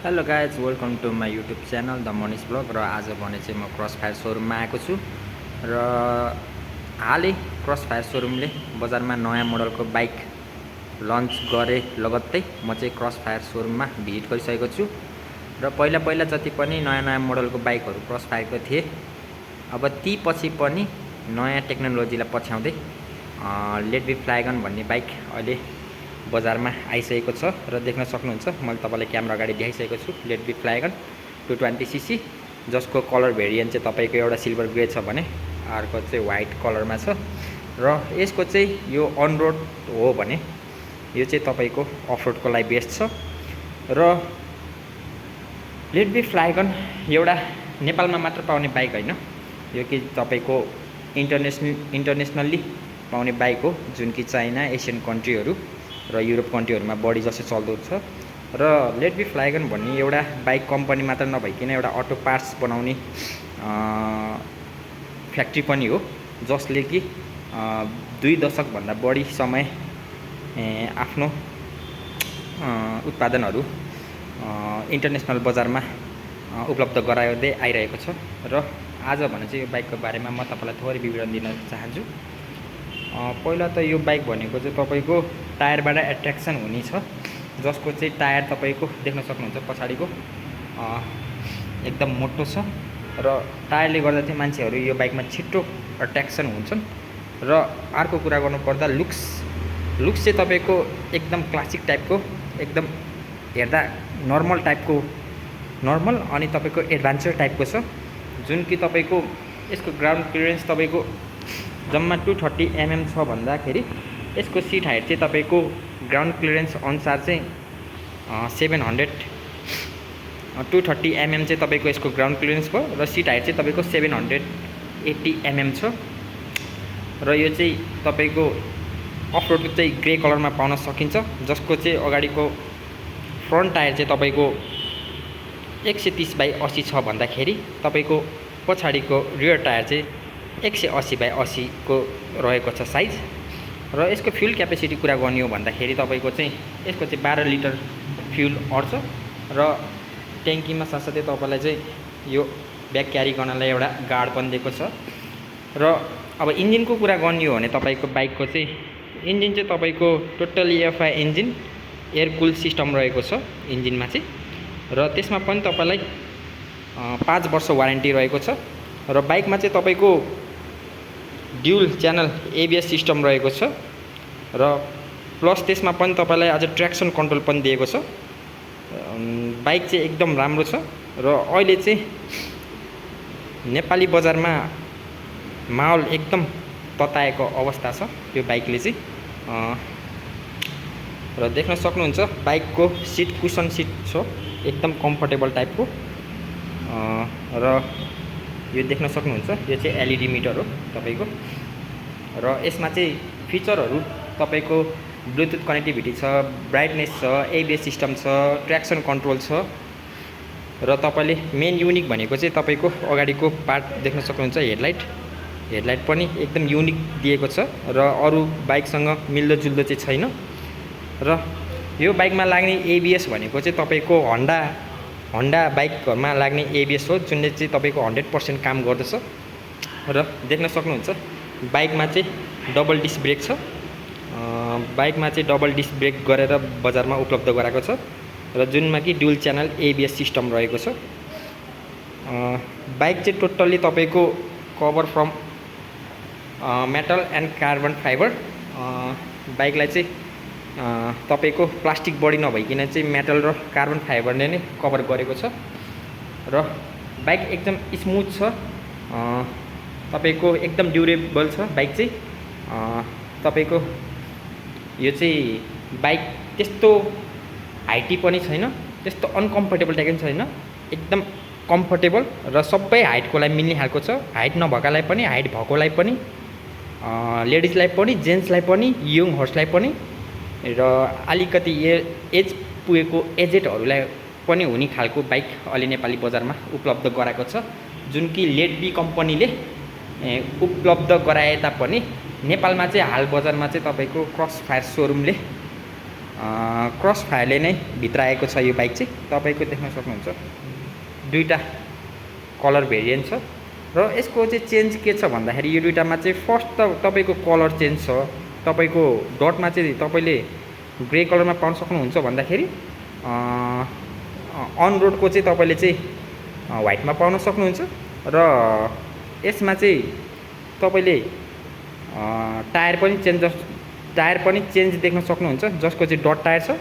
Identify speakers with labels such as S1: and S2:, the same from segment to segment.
S1: Hello guys, welcome to my YouTube channel the Manish blog. र आज भने चाहिँ म क्रसफायर सोरुममा आएको छु र हालै क्रसफायर सोरुमले बजारमा नयाँ मोडलको बाइक लन्च गरे लगत्तै म चाहिँ क्रसफायर सोरुममा भिजिट गरिसकेको छु। र पहिला जति पनि नयाँ मोडलको बाइकहरू क्रसफायरको थिए, अब ती पछि पनि नयाँ टेक्नोलोजीलाई पछ्याउँदै लेट बी फ्लाइगन भन्ने बाइक अहिले बजारमा आइसकेको छ र देख्न सक्नुहुन्छ। मैले तपाईलाई क्यामेरा अगाडि देखाइसकेको छु लेट बी फ्लाइगन 220cc, जसको कलर भेरिएन्ट चाहिँ तपाईको एउटा सिल्भर ग्रे छ भने अर्को चाहिँ व्हाइट कलरमा छ। र यसको चाहिँ यो अन रोड हो भने यो चाहिँ तपाईको अफ रोडको लागि बेस्ट छ। र लेट बी फ्लाइगन एउटा नेपालमा मात्र पाउने बाइक होइन, यो कि तपाईको इन्टरनेसनल्ली पाउने बाइक हो, जुन कि चाइना, एसियन कन्ट्रीहरू र युरोप कन्ट्रीहरूमा बढी जसो चल्दो छ। र लेट बी फ्लाइगन भन्ने एउटा बाइक कम्पनी मात्र नभइकन एउटा अटो पार्ट्स बनाउने फ्याक्ट्री पनि हो, जसले कि 2 दशकभन्दा बढी समय आफ्नो उत्पादनहरू इन्टरनेसनल बजारमा उपलब्ध गराउँदै आइरहेको छ। र आज भने चाहिँ यो बाइकको बारेमा म तपाईलाई थोरै विवरण दिन चाहन्छु। पहिला त यो बाइक भनेको चाहिँ तपाईको टायरबाट एट्र्याक्सन हुने छ, जसको चाहिँ टायर तपाईको देख्न सक्नुहुन्छ पछाडिको एकदम मोटो छ। र टायरले गर्दा चाहिँ मान्छेहरू यो बाइकमा छिट्टो एट्र्याक्सन हुन्छन्। र अर्को कुरा गर्नुपर्दा लुक्स चाहिँ तपाईको एकदम क्लासिक टाइपको, एकदम हेर्दा नर्मल अनि तपाईको एडभेन्चर टाइपको छ, जुन कि तपाईको यसको ग्राउन्ड क्लियरेन्स तपाईको जम्मा 230 mm छ भन्दाखेरि यसको सिट हाइट चाहिँ तपाईको ग्राउन्ड क्लियरेन्स अनुसार चाहिँ 230 mm चाहिँ तपाईको यसको ग्राउन्ड क्लियरेन्स भयो। र सिट हाइट चाहिँ तपाईको 780 mm छ। र यो चाहिँ तपाईको अफ रोडको चाहिँ ग्रे कलरमा पाउन सकिन्छ, जसको चाहिँ अगाडिको फ्रन्ट टायर चाहिँ तपाईको 130/80 छ भन्दाखेरि तपाईको पछाडिको रियर टायर चाहिँ 180/80 को रहेको छ साइज। र यसको फ्युल क्यापेसिटी कुरा गर्ने हो भन्दाखेरि तपाईको चाहिँ यसको चाहिँ 12 लिटर फ्युल अट्छ। र ट्याङ्कीमा साथसाथै तपाईलाई चाहिँ यो ब्याग क्यारी गर्नलाई एउटा गार्ड पनि दिएको छ। र अब इन्जिनको कुरा गर्ने हो भने तपाईको बाइकको चाहिँ इन्जिन चाहिँ तपाईको टोटली एफआई इन्जिन, एयर कुल सिस्टम रहेको छ इन्जिनमा चाहिँ। र त्यसमा पनि तपाईलाई 5 वर्ष वारेन्टी रहेको छ। र बाइकमा चाहिँ तपाईको ड्युल च्यानल एबिएस सिस्टम रहेको छ। र प्लस त्यसमा पनि तपाईलाई अझ ट्र्याक्सन कन्ट्रोल पनि दिएको छ। बाइक चाहिँ एकदम राम्रो छ। र अहिले चाहिँ नेपाली बजारमा माहौल एकदम तताएको अवस्था छ यो बाइकले चाहिँ। र देख्न सक्नुहुन्छ बाइकको सिट कुसन सिट छ, एकदम कम्फर्टेबल टाइपको। र यो देख्न सक्नुहुन्छ, यो चाहिँ एलइडी मिटर हो तपाईको। र यसमा चाहिँ फिचरहरू तपाईको ब्लुटुथ कनेक्टिभिटी छ, ब्राइटनेस छ, एबिएस सिस्टम छ, ट्र्याक्सन कन्ट्रोल छ। र तपाईले मेन युनिक भनेको चाहिँ तपाईको अगाडिको पार्ट देख्न सक्नुहुन्छ, हेडलाइट पनि एकदम युनिक दिएको छ र अरू बाइकसँग मिल्दोजुल्दो चाहिँ छैन। र यो बाइकमा लाग्ने एबिएस भनेको चाहिँ तपाईको होन्डा बाइकहरूमा लाग्ने एबिएस हो, जुनले चाहिँ तपाईको 100% काम गर्दछ। र देख्न सक्नुहुन्छ बाइकमा चाहिँ डबल डिस्क ब्रेक छ। बाइकमा चाहिँ डबल डिस्क ब्रेक गरेर बजारमा उपलब्ध गराएको छ, र जुनमा कि ड्युल च्यानल एबिएस सिस्टम रहेको छ। बाइक चाहिँ टोटल्ली तपाईको cover from metal and carbon fibre. बाइकलाई चाहिँ तपाईको प्लास्टिक बडी नभइकन चाहिँ मेटल र कार्बन फाइबरले नै कभर गरेको छ। र बाइक एकदम स्मुथ छ, तपाईको एकदम ड्युरेबल छ बाइक चाहिँ। तपाईको यो चाहिँ बाइक त्यस्तो हाइटी पनि छैन, त्यस्तो अनकम्फर्टेबल टाइप पनि छैन, एकदम कम्फर्टेबल र सबै हाइटकोलाई मिल्ने खालको छ। हाइट नभएकालाई पनि, हाइट भएकोलाई पनि, लेडिजलाई पनि, जेन्ट्सलाई पनि, यङ हर्सलाई पनि, र अलिकति एज पुगेको एजेडहरूलाई पनि हुने खालको बाइक अहिले नेपाली बजारमा उपलब्ध गराएको छ, जुन कि लेट बी कम्पनीले उपलब्ध गराए तापनि नेपालमा चाहिँ हाल बजारमा चाहिँ तपाईको क्रसफायर सोरुमले क्रस फायरले नै भित्र आएको छ यो बाइक चाहिँ तपाईँको देख्न सक्नुहुन्छ दुईवटा कलर भेरिएन्ट छ र यसको चाहिँ चेन्ज के छ भन्दाखेरि यो दुईटामा चाहिँ फर्स्ट त तपाईँको कलर चेन्ज छ तपाईँको डटमा चाहिँ तपाईँले ग्रे कलरमा पाउन सक्नुहुन्छ भन्दाखेरि अन रोडको चाहिँ तपाईँले चाहिँ व्हाइटमा पाउन सक्नुहुन्छ र यसमा चाहिँ तपाईँले टायर पनि चेन्ज देख्न सक्नुहुन्छ जसको चाहिँ डट टायर छ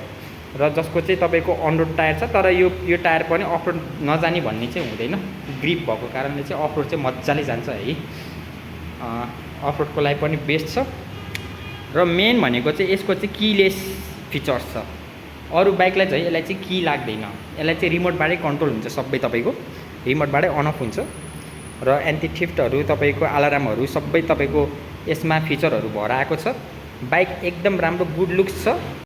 S1: र जसको चाहिँ तपाईँको अन रोड टायर छ तर यो टायर पनि अफ रोड नजाने भन्ने चाहिँ हुँदैन ग्रिप भएको कारणले चाहिँ अफ रोड चाहिँ मजाले जान्छ है अफ रोडको लागि पनि बेस्ट छ र मेन भनेको चाहिँ यसको चाहिँ किलेस फिचर्स छ अरू बाइकलाई चाहिँ यसलाई चाहिँ की लाग्दैन यसलाई चाहिँ रिमोटबाटै कन्ट्रोल हुन्छ सबै तपाईँको रिमोटबाटै अन अफ हुन्छ र एन्टी थिफ्टहरू तपाईँको अलार्महरू सबै तपाईँको यसमा फिचरहरू भएर आएको छ बाइक एकदम राम्रो गुड लुक्स छ